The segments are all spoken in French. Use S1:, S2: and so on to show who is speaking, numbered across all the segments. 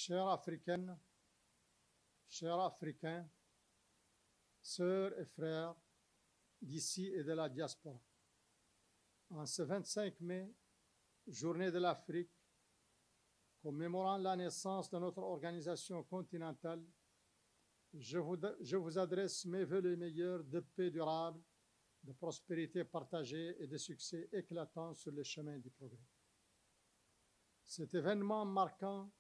S1: Chères Africaines, chers Africains, sœurs et frères d'ici et de la diaspora, en ce 25 mai, journée de l'Afrique, commémorant la naissance de notre organisation continentale, je vous adresse mes vœux les meilleurs de paix durable, de prospérité partagée et de succès éclatant sur le chemin du progrès. Cet événement marquant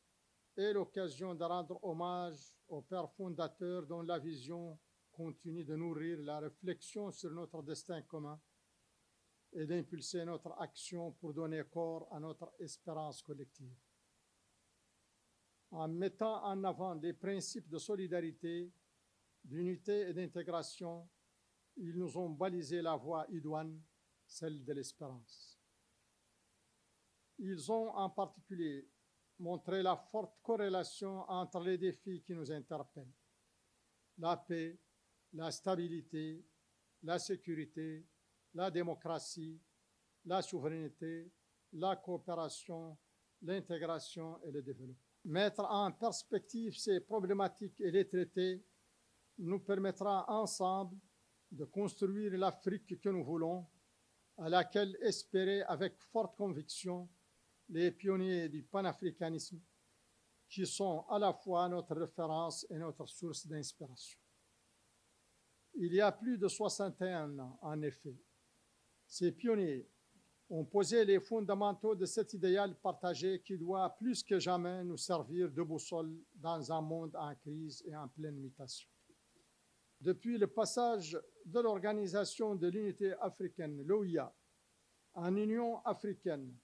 S1: est l'occasion de rendre hommage aux pères fondateurs dont la vision continue de nourrir la réflexion sur notre destin commun et d'impulser notre action pour donner corps à notre espérance collective. En mettant en avant les principes de solidarité, d'unité et d'intégration, ils nous ont balisé la voie idoine, celle de l'espérance. Ils ont en particulier montré la forte corrélation entre les défis qui nous interpellent: la paix, la stabilité, la sécurité, la démocratie, la souveraineté, la coopération, l'intégration et le développement. Mettre en perspective ces problématiques et les traiter nous permettra ensemble de construire l'Afrique que nous voulons, à laquelle espéraient avec forte conviction les pionniers du panafricanisme, qui sont à la fois notre référence et notre source d'inspiration. Il y a plus de 61 ans, en effet, ces pionniers ont posé les fondamentaux de cet idéal partagé qui doit plus que jamais nous servir de boussole dans un monde en crise et en pleine mutation. Depuis le passage de l'Organisation de l'Unité africaine, l'OUA, en Union africaine,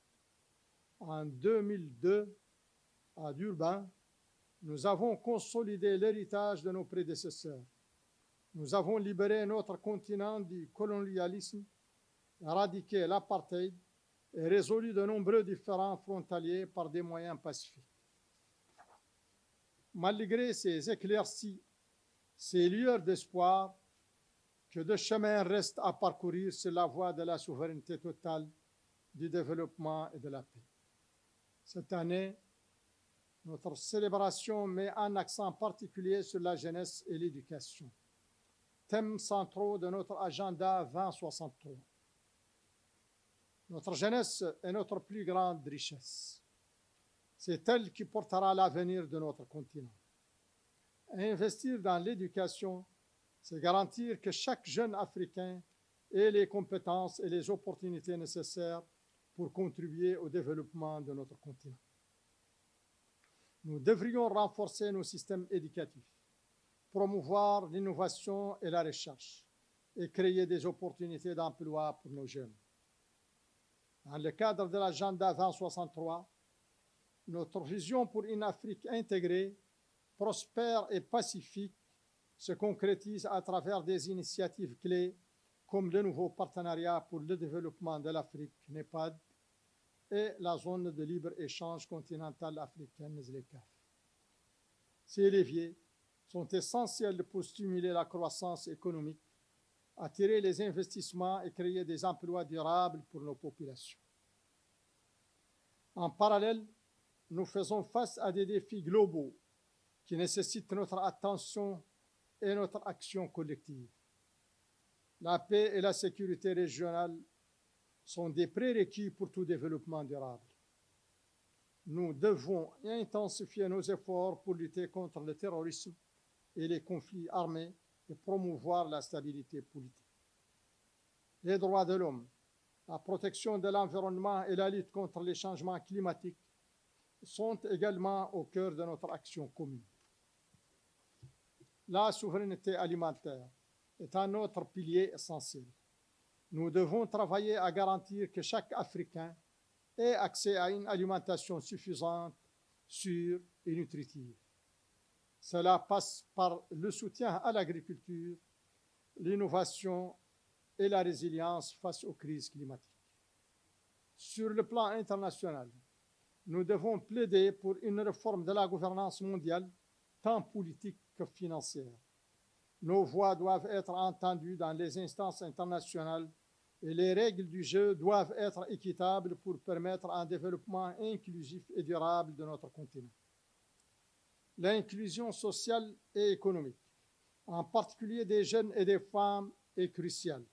S1: en 2002, à Durban, nous avons consolidé l'héritage de nos prédécesseurs. Nous avons libéré notre continent du colonialisme, éradiqué l'apartheid et résolu de nombreux différends frontaliers par des moyens pacifiques. Malgré ces éclaircies, ces lueurs d'espoir, que de chemin reste à parcourir sur la voie de la souveraineté totale, du développement et de la paix. Cette année, notre célébration met un accent particulier sur la jeunesse et l'éducation, thèmes centraux de notre agenda 2063. Notre jeunesse est notre plus grande richesse. C'est elle qui portera l'avenir de notre continent. Investir dans l'éducation, c'est garantir que chaque jeune Africain ait les compétences et les opportunités nécessaires pour contribuer au développement de notre continent. Nous devrions renforcer nos systèmes éducatifs, promouvoir l'innovation et la recherche et créer des opportunités d'emploi pour nos jeunes. Dans le cadre de l'agenda 2063, notre vision pour une Afrique intégrée, prospère et pacifique se concrétise à travers des initiatives clés comme le nouveau partenariat pour le développement de l'Afrique, NEPAD, et la zone de libre-échange continentale africaine, ZLECAf. Ces leviers sont essentiels pour stimuler la croissance économique, attirer les investissements et créer des emplois durables pour nos populations. En parallèle, nous faisons face à des défis globaux qui nécessitent notre attention et notre action collective. La paix et la sécurité régionale sont des prérequis pour tout développement durable. Nous devons intensifier nos efforts pour lutter contre le terrorisme et les conflits armés et promouvoir la stabilité politique. Les droits de l'homme, la protection de l'environnement et la lutte contre les changements climatiques sont également au cœur de notre action commune. La souveraineté alimentaire est un autre pilier essentiel. Nous devons travailler à garantir que chaque Africain ait accès à une alimentation suffisante, sûre et nutritive. Cela passe par le soutien à l'agriculture, l'innovation et la résilience face aux crises climatiques. Sur le plan international, nous devons plaider pour une réforme de la gouvernance mondiale, tant politique que financière. Nos voix doivent être entendues dans les instances internationales et les règles du jeu doivent être équitables pour permettre un développement inclusif et durable de notre continent. l'inclusion sociale et économique, en particulier des jeunes et des femmes, est cruciale.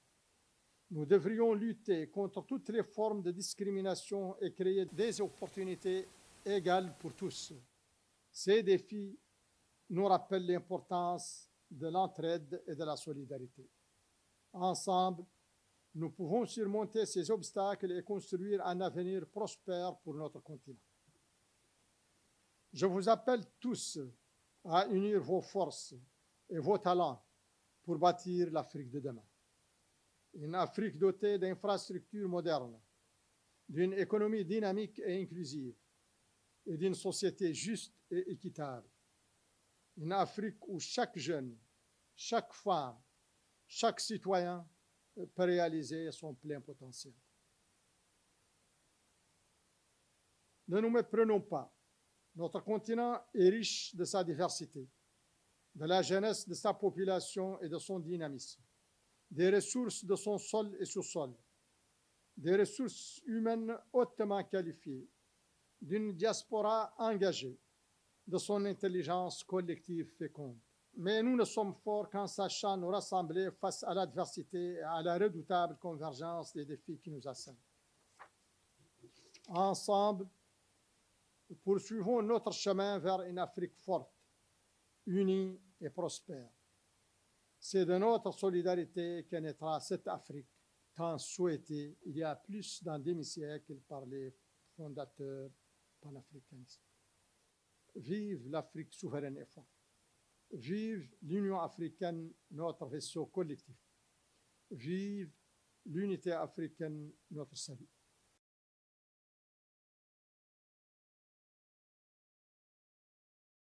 S1: Nous devrions lutter contre toutes les formes de discrimination et créer des opportunités égales pour tous. Ces défis nous rappellent l'importance de l'entraide et de la solidarité. Ensemble, nous pouvons surmonter ces obstacles et construire un avenir prospère pour notre continent. Je vous appelle tous à unir vos forces et vos talents pour bâtir l'Afrique de demain. Une Afrique dotée d'infrastructures modernes, d'une économie dynamique et inclusive, et d'une société juste et équitable. Une Afrique où chaque jeune, chaque femme, chaque citoyen peut réaliser son plein potentiel. Ne nous méprenons pas. Notre continent est riche de sa diversité, de la jeunesse de sa population et de son dynamisme, des ressources de son sol et sous-sol, des ressources humaines hautement qualifiées, d'une diaspora engagée, de son intelligence collective féconde. Mais nous ne sommes forts qu'en sachant nous rassembler face à l'adversité et à la redoutable convergence des défis qui nous assaillent. Ensemble, poursuivons notre chemin vers une Afrique forte, unie et prospère. C'est de notre solidarité que naîtra cette Afrique tant souhaitée il y a plus d'un demi-siècle par les fondateurs panafricanistes. Vive l'Afrique souveraine et forte. Vive l'Union africaine, notre vaisseau collectif. Vive l'unité africaine, notre salut.